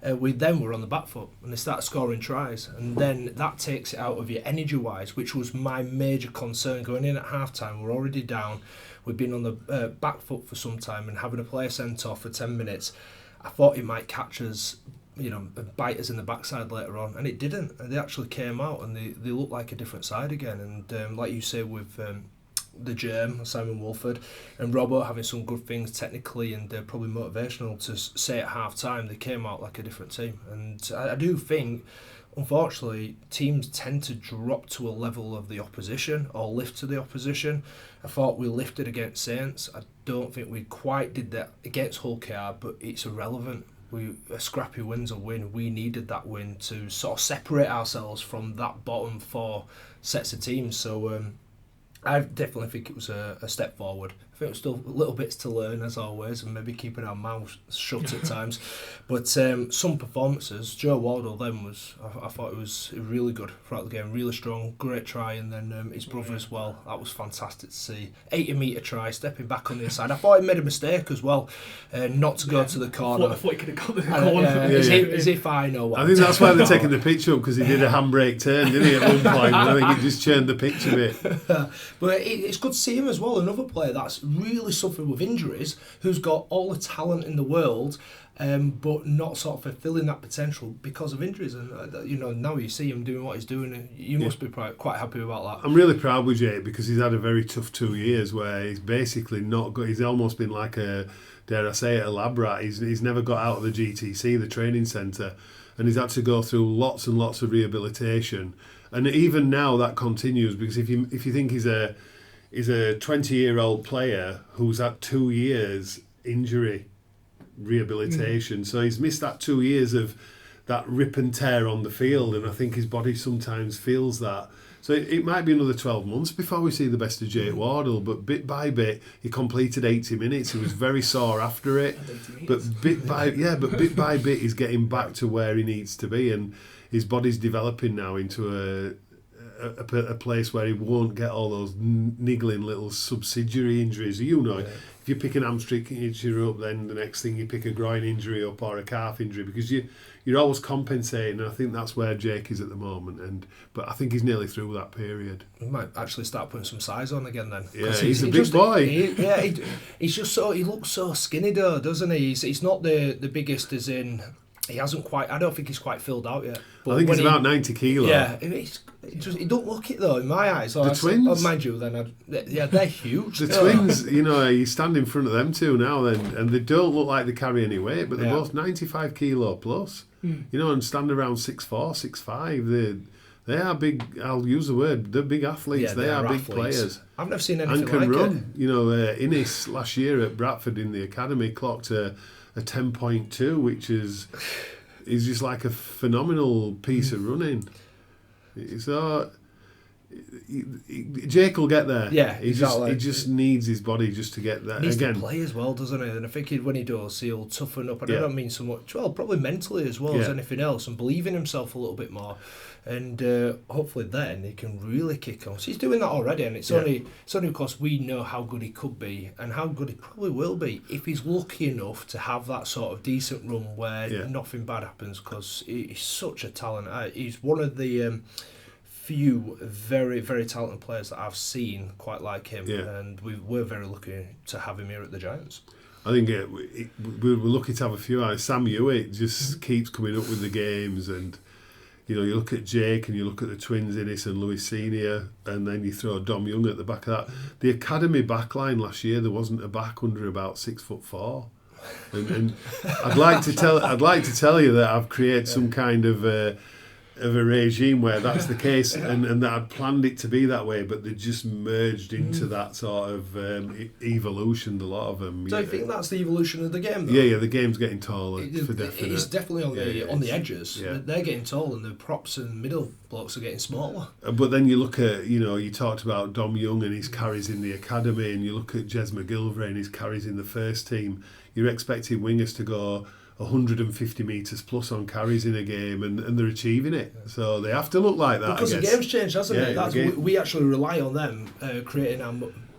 we then were on the back foot and they start scoring tries, and then that takes it out of you energy wise, which was my major concern going in at half time. We're already down, we've been on the back foot for some time, and having a player sent off for 10 minutes, I thought it might catch us, bite us in the backside later on, and it didn't. And they actually came out and they looked like a different side again. And like you say, with the Germ, Simon Wolford, and Robbo having some good things technically and probably motivational to say at half time, they came out like a different team. And I do think, unfortunately, teams tend to drop to a level of the opposition or lift to the opposition. I thought we lifted against Saints. I don't think we quite did that against Hull KR, but it's irrelevant. A scrappy win's a win. We needed that win to sort of separate ourselves from that bottom four sets of teams. So I definitely think it was a step forward. I think it was still little bits to learn, as always, and maybe keeping our mouths shut at times. But some performances, Joe Wardle then I thought it was really good throughout the game, really strong, great try, and then his brother as well. That was fantastic to see. 80-metre try, stepping back on the inside. I thought he made a mistake as well, not to go to the corner. I thought he could have got to the corner. As if I know what. I think that's why they're taking the picture up, because he did a handbrake turn, didn't he, at one point? I think he just churned the pitch a bit. But it's good to see him as well, another player that's really suffering with injuries, who's got all the talent in the world, but not sort of fulfilling that potential because of injuries. And now you see him doing what he's doing, you must be quite happy about that. I'm really proud with Jake, because he's had a very tough 2 years where he's basically not got. He's almost been like a, dare I say it, a lab rat. He's never got out of the GTC, the training centre, and he's had to go through lots and lots of rehabilitation. And even now that continues, because if you think he's a 20-year-old player who's had 2 years injury rehabilitation. So he's missed that 2 years of that rip and tear on the field, and I think his body sometimes feels that. So it might be another 12 months before we see the best of Jake Wardle, but bit by bit he completed 80 minutes. He was very sore after it, but bit by bit he's getting back to where he needs to be, and his body's developing now into a place where he won't get all those niggling little subsidiary injuries. If you pick an hamstring injury up, then the next thing you pick a groin injury up or a calf injury, because you're always compensating, and I think that's where Jake is at the moment. But I think he's nearly through that period. He might actually start putting some size on again then. Yeah, he's a big boy. He's just he looks so skinny though, doesn't he? He's not the biggest, as in. He hasn't quite. I don't think he's quite filled out yet. But I think he's about 90 kilo. Yeah, he don't look it though in my eyes. The twins, mind you, then they're huge. The twins, you stand in front of them two now, then, and they don't look like they carry any weight, but they're both 95 kilo plus. And stand around 6'4", 6'5". They are big. I'll use the word. They're big athletes. Yeah, they are big athletes. players. I've never seen anything and can like run. it. Innes last year at Bradford in the academy clocked a 10.2, which is just like a phenomenal piece of running. So Jake will get there. Yeah, he just needs his body just to get there. He needs again. to play as well, doesn't he? And I think when he does, he'll toughen up. And I don't mean so much. Well, probably mentally as well as anything else, and believe in himself a little bit more. And hopefully then he can really kick on. So he's doing that already, and it's only because we know how good he could be and how good he probably will be if he's lucky enough to have that sort of decent run where nothing bad happens, because he's such a talent. He's one of the few very, very talented players that I've seen quite like him, and we're very lucky to have him here at the Giants. I think we're lucky to have a few. Sam Hewitt just keeps coming up with the games, and You know, you look at Jake and you look at the twins, Innes and Lewis Senior, and then you throw Dom Young at the back of that. The academy backline last year, there wasn't a back under about 6'4". And I'd like to tell you that I've created some kind of a regime where that's the case, and that I'd planned it to be that way, but they just merged into that sort of evolution. A lot of them. So I think that's the evolution of the game, though? Yeah, the game's getting taller for definite. It's definitely on the edges. Yeah. They're getting tall, and the props and middle blocks are getting smaller. But then you look at, you talked about Dom Young and his carries in the academy, and you look at Jez McGilvray and his carries in the first team. You're expecting wingers to go 150 metres plus on carries in a game, and they're achieving it. So they have to look like that. Because the game's changed, hasn't it? We actually rely on them creating our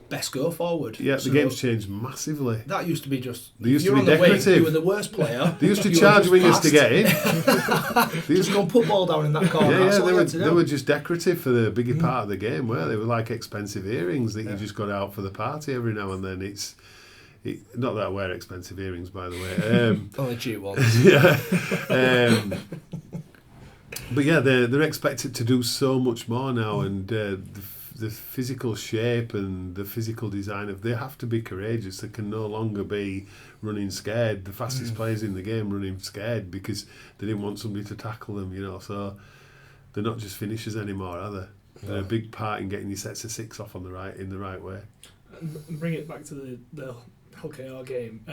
best go forward. Yeah, the game's changed massively. That used to be just... They used to be decorative. Wing, you were the worst player. They used to charge wingers to get in. They used to go and put ball down in that corner. They were just decorative for the bigger part of the game, weren't they? They were like expensive earrings that you just got out for the party every now and then. Not that I wear expensive earrings, by the way. Only cheap ones. Yeah. But yeah, they're expected to do so much more now, and the physical shape and the physical design they have to be courageous. They can no longer be running scared. The fastest players in the game running scared because they didn't want somebody to tackle them. So they're not just finishers anymore, are they? They're a big part in getting your sets of six off in the right way. And bring it back to the Hull KR game.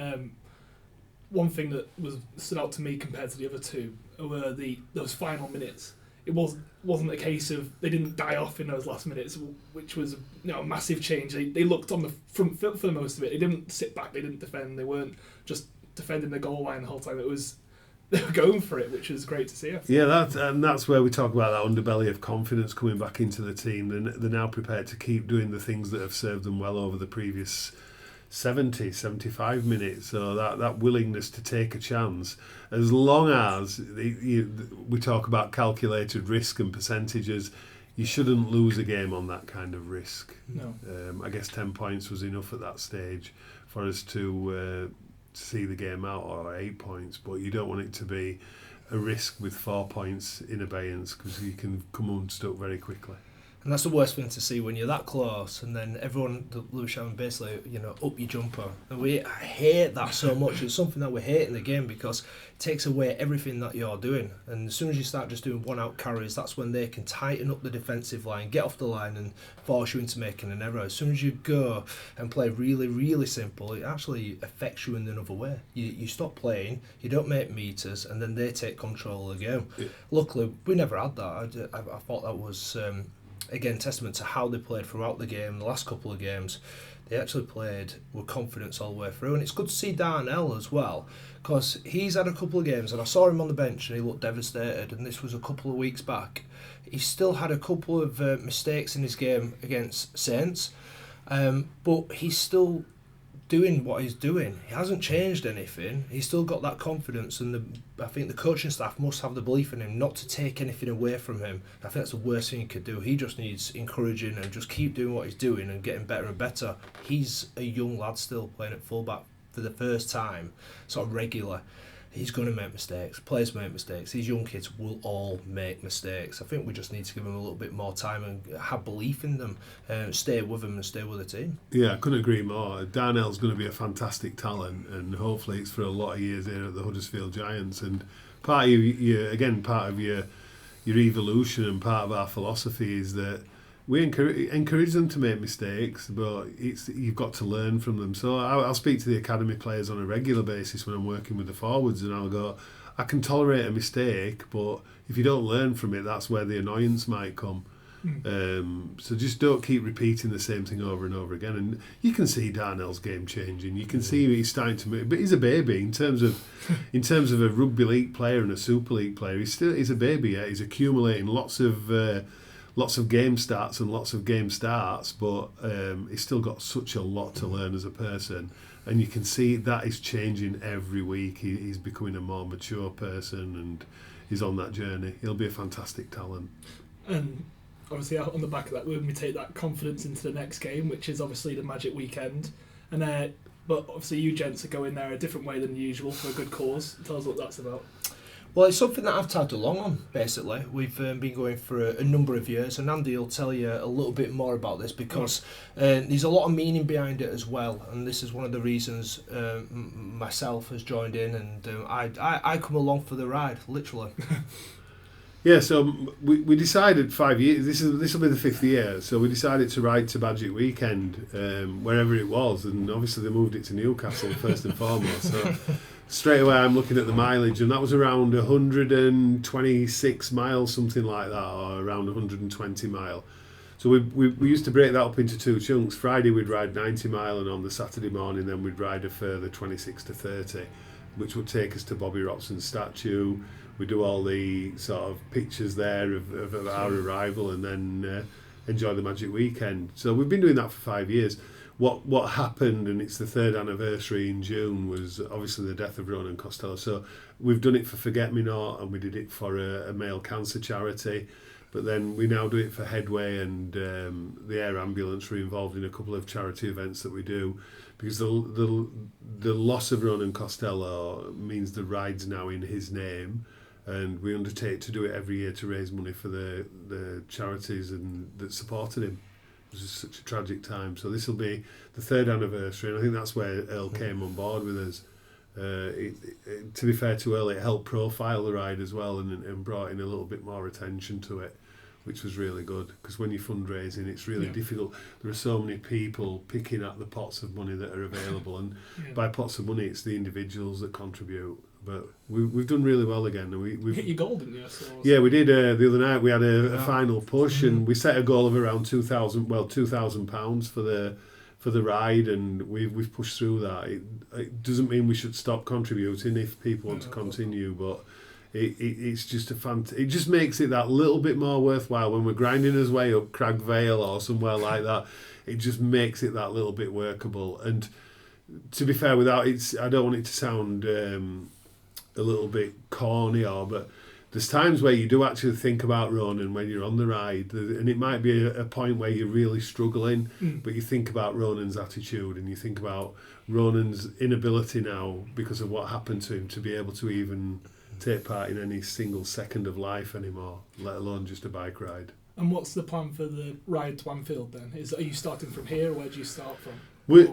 One thing that stood out to me compared to the other two were those final minutes. It wasn't a case of they didn't die off in those last minutes, which was a massive change. They looked on the front foot for most of it. They didn't sit back. They didn't defend. They weren't just defending the goal line the whole time. They were going for it, which was great to see. Yeah, that's where we talk about that underbelly of confidence coming back into the team. They're now prepared to keep doing the things that have served them well over the previous 70, 75 minutes. So that willingness to take a chance, as long as we talk about calculated risk and percentages, you shouldn't lose a game on that kind of risk. No. I guess 10 points was enough at that stage for us to see the game out, or 8 points, but you don't want it to be a risk with 4 points in abeyance, because you can come unstuck very quickly. And that's the worst thing to see when you're that close, and then everyone, Lewis Shannon, basically, up your jumper. And I hate that so much. It's something that we hate in the game because it takes away everything that you're doing. And as soon as you start just doing one-out carries, that's when they can tighten up the defensive line, get off the line, and force you into making an error. As soon as you go and play really, really simple, it actually affects you in another way. You stop playing, you don't make meters, and then they take control of the game. Yeah. Luckily, we never had that. I thought that was... again, testament to how they played throughout the game. The last couple of games, they actually played with confidence all the way through. And it's good to see Darnell as well, because he's had a couple of games, and I saw him on the bench and he looked devastated, and this was a couple of weeks back. He still had a couple of mistakes in his game against Saints, but he's still doing what he's doing. He hasn't changed anything. He's still got that confidence, and I think the coaching staff must have the belief in him not to take anything away from him. I think that's the worst thing he could do. He just needs encouraging and just keep doing what he's doing and getting better and better. He's a young lad still playing at fullback for the first time, sort of regular. He's going to make mistakes. Players make mistakes. These young kids will all make mistakes. I think we just need to give them a little bit more time and have belief in them, stay with them and stay with the team. Yeah, I couldn't agree more. Darnell's going to be a fantastic talent, and hopefully it's for a lot of years here at the Huddersfield Giants. And part of your evolution and part of our philosophy is that we encourage them to make mistakes, but you've got to learn from them. So I'll speak to the academy players on a regular basis when I'm working with the forwards, and I'll go, I can tolerate a mistake, but if you don't learn from it, that's where the annoyance might come. So just don't keep repeating the same thing over and over again. And you can see Darnell's game changing. You can see he's starting to move, but he's a baby in terms of a rugby league player and a Super League player. He's a baby. Yeah, he's accumulating lots of game starts and lots of game starts, but he's still got such a lot to learn as a person, and you can see that is changing every week. He's becoming a more mature person, and he's on that journey. He'll be a fantastic talent. And obviously on the back of that, when we take that confidence into the next game, which is obviously the Magic Weekend, but obviously you gents are going there a different way than usual for a good cause. Tell us what that's about. Well, it's something that I've tagged along on, basically. We've been going for a number of years, and Andy will tell you a little bit more about this because there's a lot of meaning behind it as well, and this is one of the reasons myself has joined in, and I come along for the ride, literally. Yeah, so we decided 5 years, this will be the 5th year, so we decided to ride to Magic Weekend, wherever it was, and obviously they moved it to Newcastle first and foremost, so straight away I'm looking at the mileage, and that was around 126 miles, something like that, or around 120 mile. So we used to break that up into 2 chunks. Friday we'd ride 90 mile, and on the Saturday morning then we'd ride a further 26 to 30, which would take us to Bobby Robson's statue. We do all the sort of pictures there of our arrival, and then enjoy the Magic Weekend. So we've been doing that for 5 years. What happened, and it's the 3rd anniversary in June, was obviously the death of Ronan Costello. So we've done it for Forget Me Not, and we did it for a male cancer charity. But then we now do it for Headway, and the Air Ambulance are involved in a couple of charity events that we do, because the loss of Ronan Costello means the ride's now in his name, and we undertake to do it every year to raise money for the charities and that supported him. It was such a tragic time. So this will be the 3rd anniversary, and I think that's where Earl came on board with us. To be fair to Earl, it helped profile the ride as well, and brought in a little bit more attention to it, which was really good, because when you're fundraising it's really difficult. There are so many people picking at the pots of money that are available, and by pots of money it's the individuals that contribute. But we've done really well again. We've hit your goal, didn't you? Yeah, we did. The other night we had a final push, and we set a goal of around £2,000 for the ride, and we've pushed through that. It doesn't mean we should stop contributing if people want to continue, but it's just it just makes it that little bit more worthwhile when we're grinding his way up Crag Vale or somewhere like that. It just makes it that little bit workable. And to be fair, I don't want it to sound a little bit corny, but there's times where you do actually think about Ronan when you're on the ride, and it might be a point where you're really struggling, but you think about Ronan's attitude, and you think about Ronan's inability now, because of what happened to him, to be able to even take part in any single second of life anymore, let alone just a bike ride. And what's the plan for the ride to Anfield then? Are you starting from here? Where do you start from?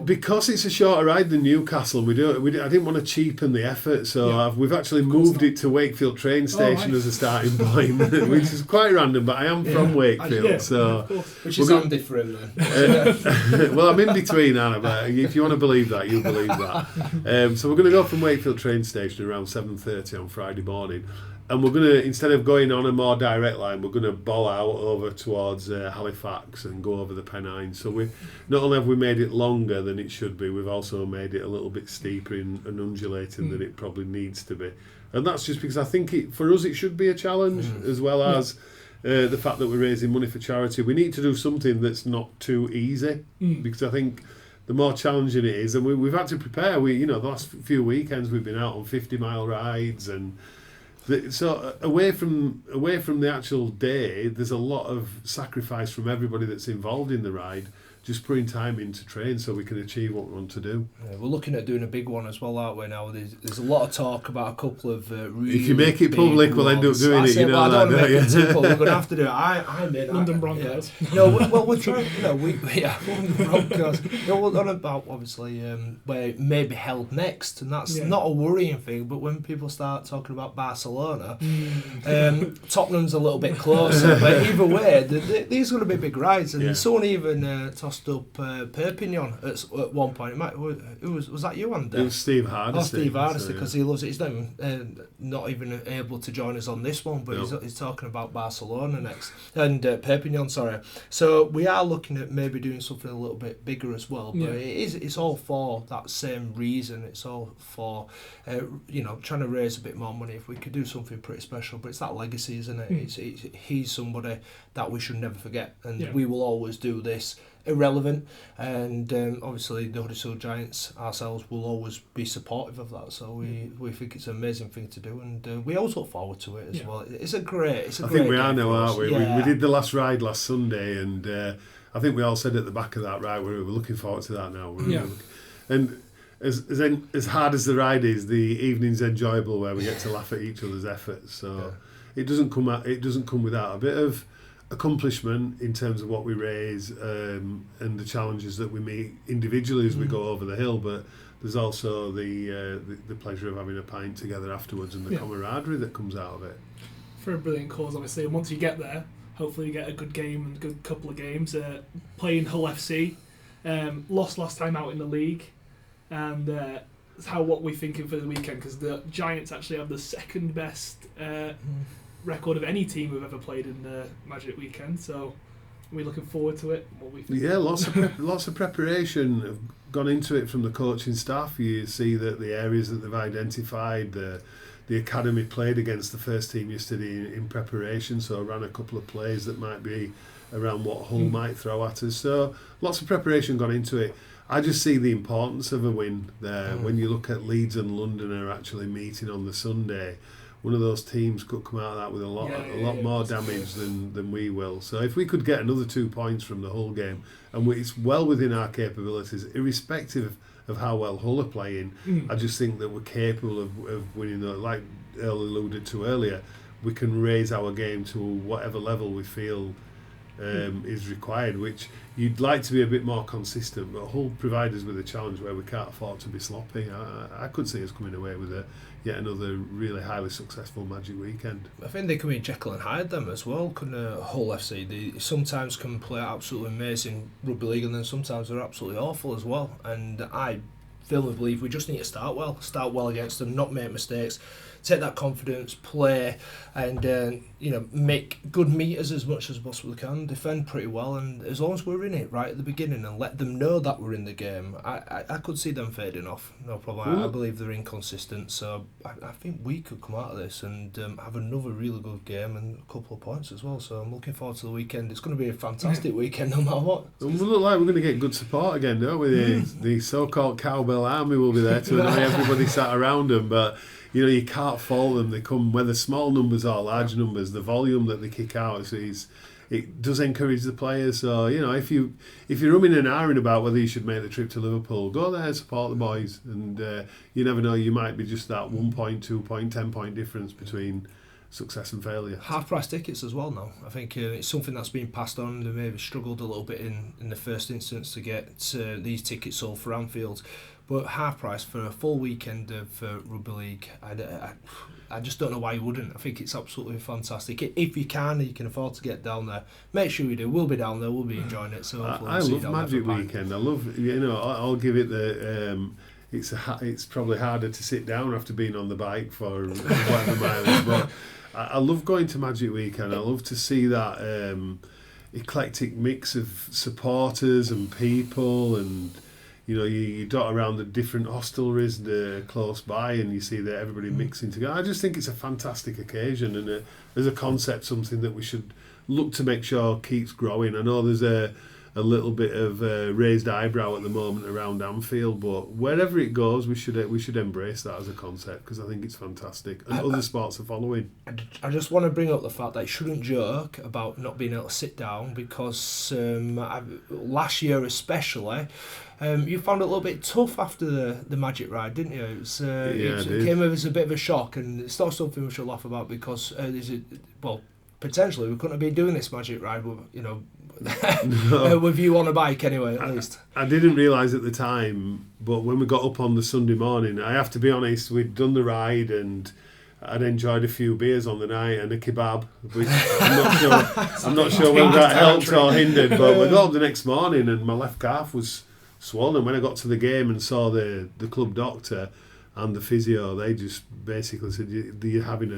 Because it's a shorter ride than Newcastle, I didn't want to cheapen the effort, so we've actually moved it to Wakefield train station as a starting point, which is quite random, but I am from Wakefield, so which is handy for him then. Well, I'm in between, Anna, but if you want to believe that, you believe that. So we're going to go from Wakefield train station around 7:30 on Friday morning. And we're going to, instead of going on a more direct line, we're going to bowl out over towards Halifax and go over the Pennines. So not only have we made it longer than it should be, we've also made it a little bit steeper and undulating than it probably needs to be. And that's just because I think for us it should be a challenge, as well as the fact that we're raising money for charity. We need to do something that's not too easy, because I think the more challenging it is, and we've had to prepare. The last few weekends we've been out on 50-mile rides, and so away from the actual day, there's a lot of sacrifice from everybody that's involved in the ride, just putting time into train so we can achieve what we want to do. Yeah, we're looking at doing a big one as well, aren't we? Now there's a lot of talk about a couple of really. If you make it public, we'll end up doing it. I don't want to make it too public. We're going to have to do it. I'm in. London Broncos. Yeah. No, we're trying. London Broncos. We're on about obviously where it may be held next, and that's not a worrying thing. But when people start talking about Barcelona, Tottenham's a little bit closer. But either way, these are going to be big rides, and someone even tossed up Perpignan at one point. Was that you, Andy? It was Steve Hardesty. Steve Hardesty, because he loves it. He's not even able to join us on this one, but he's talking about Barcelona next. And Perpignan, sorry. So we are looking at maybe doing something a little bit bigger as well, but it's all for that same reason. It's all for trying to raise a bit more money. If we could do something pretty special, but it's that legacy, isn't it? He's somebody that we should never forget, and we will always do this irrelevant, and obviously the Huddersfield Giants ourselves will always be supportive of that, so we think it's an amazing thing to do, and we always look forward to it as well. I think we are now, aren't we? We did the last ride last Sunday, and I think we all said at the back of that ride we were looking forward to that now. And as hard as the ride is, the evening's enjoyable where we get to laugh at each other's efforts. So it doesn't come without a bit of accomplishment in terms of what we raise and the challenges that we meet individually as we go over the hill. But there's also the pleasure of having a pint together afterwards and the camaraderie that comes out of it. For a brilliant cause, obviously. And once you get there, hopefully you get a good game and a good couple of games. Playing Hull FC, lost last time out in the league, and what we're thinking for the weekend, because the Giants actually have the second best record of any team we've ever played in the Magic Weekend. So we're looking forward to it. What we think. Yeah, lots of preparation have gone into it from the coaching staff. You see that the areas that they've identified, the academy played against the first team yesterday in preparation, so I ran a couple of plays that might be around what Hull might throw at us. So lots of preparation gone into it. I just see the importance of a win there. When you look at Leeds and London are actually meeting on the Sunday, one of those teams could come out of that with a lot more damage than we will. So if we could get another 2 points from the Hull game, and it's well within our capabilities, irrespective of how well Hull are playing, I just think that we're capable of winning. Like Earl alluded to earlier, we can raise our game to whatever level we feel is required, which you'd like to be a bit more consistent, but Hull provide us with a challenge where we can't afford to be sloppy. I could see us coming away with yet another really highly successful Magic Weekend. I think they can be Jekyll and Hyde them as well, couldn't Hull FC? They sometimes can play absolutely amazing rugby league, and then sometimes they're absolutely awful as well. And I firmly believe we just need to start well against them, not make mistakes, take that confidence, play, and make good meters as much as possibly can, defend pretty well, and as long as we're in it right at the beginning and let them know that we're in the game, I could see them fading off, no problem. I believe they're inconsistent, so I think we could come out of this and have another really good game and a couple of points as well. So I'm looking forward to the weekend. It's going to be a fantastic weekend no matter what. We look like we're going to get good support again, don't we? The so-called cowbell army will be there to annoy everybody sat around them, but you can't fault them. They come, whether small numbers or large numbers, the volume that they kick out it does encourage the players. So if you're umming and ahhing about whether you should make the trip to Liverpool, go there and support the boys, and you never know, you might be just that 1 point, 2 point, 10 point difference between success and failure. Half price tickets as well now. I think it's something that's been passed on. They maybe struggled a little bit in the first instance to get these tickets sold for Anfield, but half price for a full weekend of rugby league, I just don't know why you wouldn't. I think it's absolutely fantastic. If you can afford to get down there, make sure you do. We'll be down there. We'll be enjoying it. So I love Magic Weekend. I love, I'll give it the. It's probably harder to sit down after being on the bike for whatever mileage, but I love going to Magic Weekend. I love to see that eclectic mix of supporters and people, and you dot around the different hostelries close by, and you see that everybody mixing together. I just think it's a fantastic occasion, and as a concept, something that we should look to make sure keeps growing. I know there's a little bit of raised eyebrow at the moment around Anfield, but wherever it goes, we should embrace that as a concept, because I think it's fantastic, and other sports are following. I just want to bring up the fact that I shouldn't joke about not being able to sit down, because last year especially, you found it a little bit tough after the Magic ride, didn't you? It came as a bit of a shock, and it's not something we should laugh about, because potentially we couldn't have been doing this Magic ride with with you on a bike anyway, at least. I didn't realise at the time, but when we got up on the Sunday morning, I have to be honest, we'd done the ride and I'd enjoyed a few beers on the night and a kebab, which I'm not sure whether that helped or hindered, but we got up the next morning and my left calf was swollen. When I got to the game and saw the club doctor and the physio, they just basically said, you're having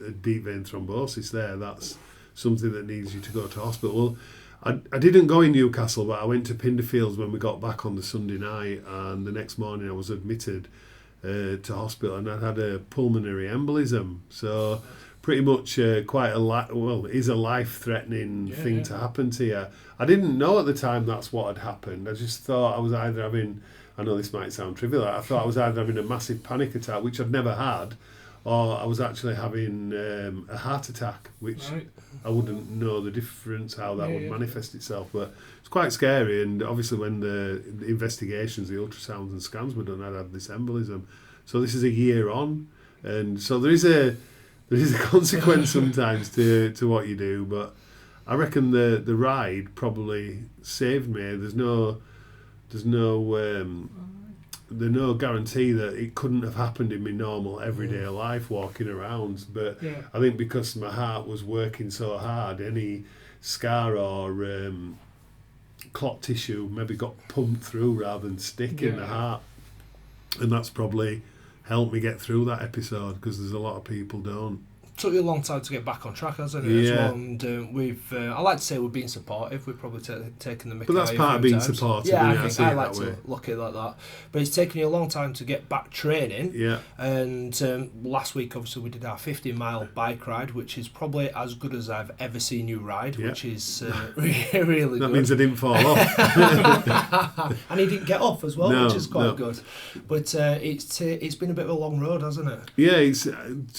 a deep vein thrombosis there, that's something that needs you to go to hospital. Well, I didn't go in Newcastle, but I went to Pinderfields when we got back on the Sunday night, and the next morning I was admitted to hospital, and I'd had a pulmonary embolism. So pretty much quite is a life-threatening thing to happen to you. I didn't know at the time that's what had happened. I just thought I was either having, I know this might sound trivial, I thought I was either having a massive panic attack, which I'd never had, or I was actually having a heart attack, which I wouldn't know the difference, how that would manifest itself. But it's quite scary, and obviously when the investigations, the ultrasounds and scans were done, I'd had this embolism. So this is a year on, and so there is a consequence sometimes to what you do, but I reckon the ride probably saved me. There's no guarantee that it couldn't have happened in my normal everyday life walking around, but I think because my heart was working so hard, any scar or clot tissue maybe got pumped through rather than stick in the heart, and that's probably helped me get through that episode, because there's a lot of people don't. Took you a long time to get back on track, hasn't it? As well? And we've, I like to say we've been supportive. We've probably taken the mickey. But that's part of being supportive. Yeah, I like to look at it like that. But it's taken you a long time to get back training. Yeah. And last week, obviously, we did our 50-mile bike ride, which is probably as good as I've ever seen you ride, which is really good. That means I didn't fall off. And he didn't get off as well, which is quite good. But it's been a bit of a long road, hasn't it? Yeah, it's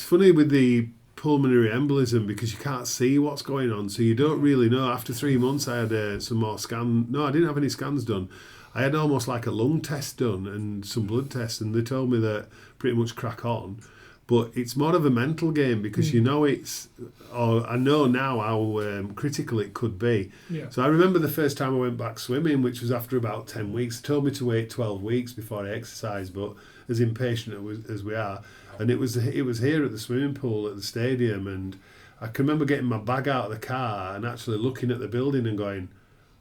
funny with the pulmonary embolism, because you can't see what's going on, so you don't really know. After 3 months I had some more I didn't have any scans done. I had almost like a lung test done and some blood tests, and they told me that pretty much crack on. But it's more of a mental game, because I know now how critical it could be. So I remember the first time I went back swimming, which was after about 10 weeks. They told me to wait 12 weeks before I exercised, but as impatient as we are, and it was here at the swimming pool at the stadium, and I can remember getting my bag out of the car and actually looking at the building and going,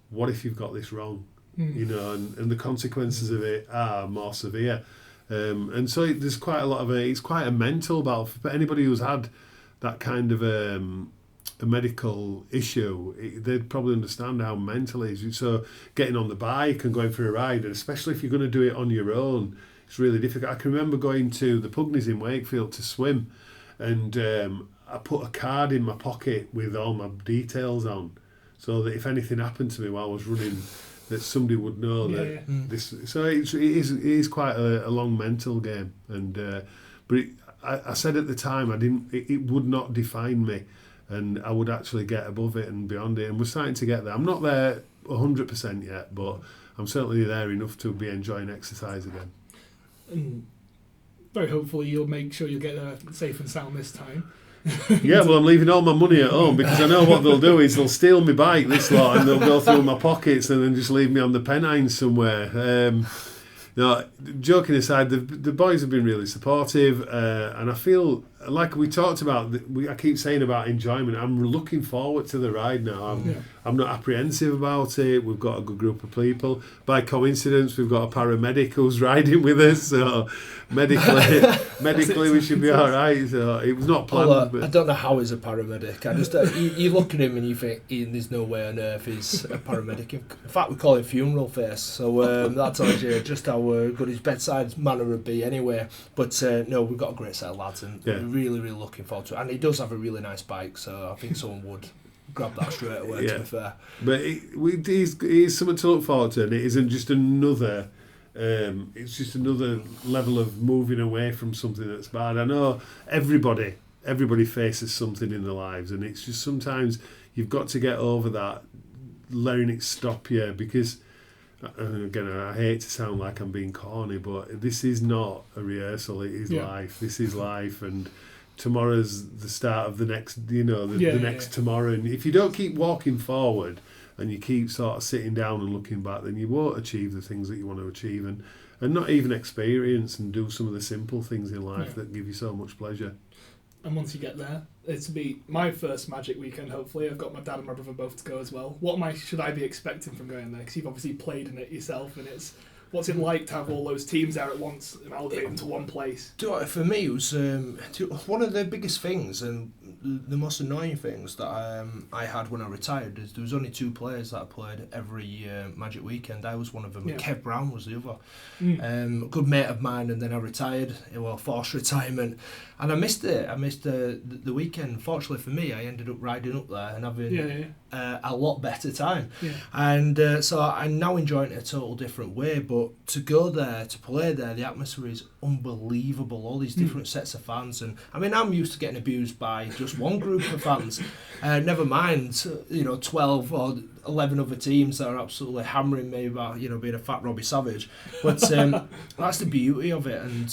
what if you've got this wrong? You know, and the consequences of it are more severe. And so there's quite a lot of it's quite a mental battle for anybody who's had that kind of a medical issue. They'd probably understand how mental it is. So getting on the bike and going for a ride, and especially if you're going to do it on your own, it's really difficult. I can remember going to the Pugneys in Wakefield to swim, and I put a card in my pocket with all my details on, so that if anything happened to me while I was running, that somebody would know that this. So it is quite a long mental game, and but I said at the time it would not define me, and I would actually get above it and beyond it, and we're starting to get there. I'm not there 100% yet, but I'm certainly there enough to be enjoying exercise again. And very hopefully you'll make sure you get there safe and sound this time. Yeah, well, I'm leaving all my money at home, because I know what they'll do is they'll steal my bike, this lot, and they'll go through my pockets and then just leave me on the Pennines somewhere. No, joking aside, the boys have been really supportive, and I feel like we talked about. I keep saying about enjoyment. I'm looking forward to the ride now. I'm not apprehensive about it. We've got a good group of people. By coincidence, we've got a paramedic who's riding with us. So medically, we should be all right. So it was not planned. I don't know how he's a paramedic. I just you look at him and you think, Ian, there's no way on earth he's a paramedic. In fact, we call him funeral face. So that tells you just how good his bedside manner would be. Anyway, but no, we've got a great set of lads, and we're really, really looking forward to it. And he does have a really nice bike, so I think someone would grab that straight away. To be fair, but he's something to look forward to, and it isn't just another. It's just another level of moving away from something that's bad. I know everybody faces something in their lives, and it's just sometimes you've got to get over that, letting it stop you, because. And again, I hate to sound like I'm being corny, but this is not a rehearsal. It is life. This is life, and tomorrow's the start of the next. The next tomorrow. And if you don't keep walking forward, and you keep sort of sitting down and looking back, then you won't achieve the things that you want to achieve, and not even experience and do some of the simple things in life that give you so much pleasure. And once you get there, it'll be my first Magic weekend, hopefully. I've got my dad and my brother both to go as well. What should I be expecting from going there? Because you've obviously played in it yourself, and what's it like to have all those teams there at once and allocate them to one place? For me, it was one of the biggest things and the most annoying things that I had when I retired is there was only two players that I played every Magic weekend. I was one of them, and Kev Brown was the other. A good mate of mine, and then I retired, forced retirement, and I missed it. I missed the weekend. Fortunately for me, I ended up riding up there and having a lot better time. And so I'm now enjoying it a total different way, but to go there, to play there, the atmosphere is unbelievable. All these different sets of fans, and I mean, I'm used to getting abused by just one group of fans. Never mind, 12 or 11 other teams that are absolutely hammering me about being a fat Robbie Savage. But that's the beauty of it, and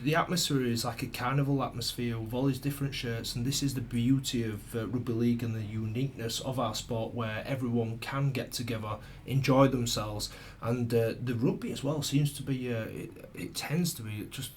the atmosphere is like a carnival atmosphere with all these different shirts, and this is the beauty of rugby league and the uniqueness of our sport, where everyone can get together, enjoy themselves, and the rugby as well seems to be it tends to be just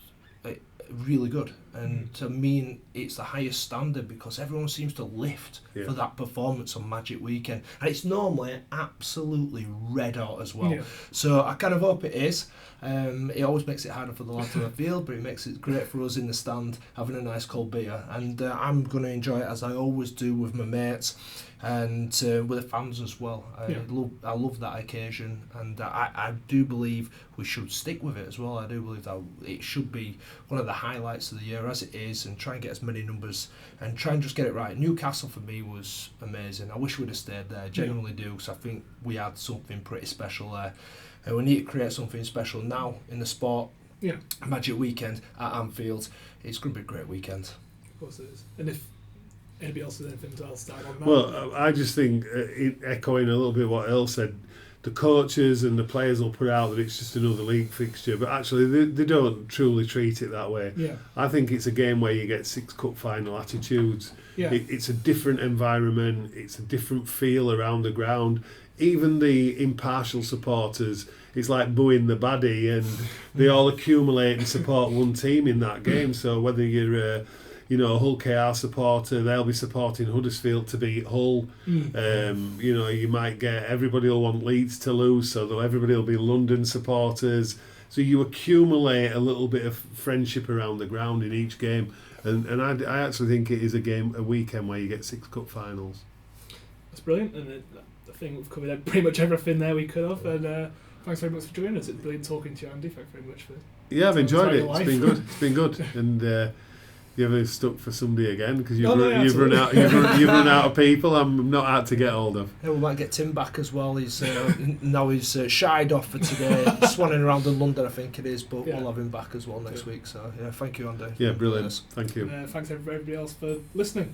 really good, and to me it's the highest standard because everyone seems to lift for that performance on Magic Weekend, and it's normally absolutely red hot as well. So I kind of hope it is. It always makes it harder for the lads on the field, but it makes it great for us in the stand having a nice cold beer, and I'm going to enjoy it as I always do with my mates and with the fans as well. I love that occasion, and I do believe we should stick with it as well. I do believe that it should be one of the highlights of the year as it is, and try and get as many numbers and try and just get it right. Newcastle for me was amazing. I wish we'd have stayed there, genuinely do, because I think we had something pretty special there, and we need to create something special now in the sport. Magic Weekend at Anfield, it's going to be a great weekend. Of course it is. And if anybody else has anything else to add on that? Well, I just think, echoing a little bit what Earl said, the coaches and the players will put out that it's just another league fixture, but actually they don't truly treat it that way. I think it's a game where you get 6 cup final attitudes. It's a different environment, it's a different feel around the ground. Even the impartial supporters, it's like booing the baddie, and they all accumulate and support one team in that game. So whether you're a Hull KR supporter, they'll be supporting Huddersfield to beat Hull. You might get, everybody will want Leeds to lose, so everybody will be London supporters. So you accumulate a little bit of friendship around the ground in each game, and I actually think it is a weekend where you get 6 cup finals. That's brilliant, and I think we've covered pretty much everything there we could have, and thanks very much for joining us. It's brilliant talking to you, Andy. Thanks very much for. Yeah, I've enjoyed it. It's been good, and. You ever stuck for somebody again? Because you've run out of people. I'm not out to get hold of. Yeah, we might get Tim back as well. He's now he's shied off for today, swanning around in London, I think it is. But we'll have him back as well next week. So thank you, Andy. Yeah, brilliant. Thank you. Thanks everybody else for listening.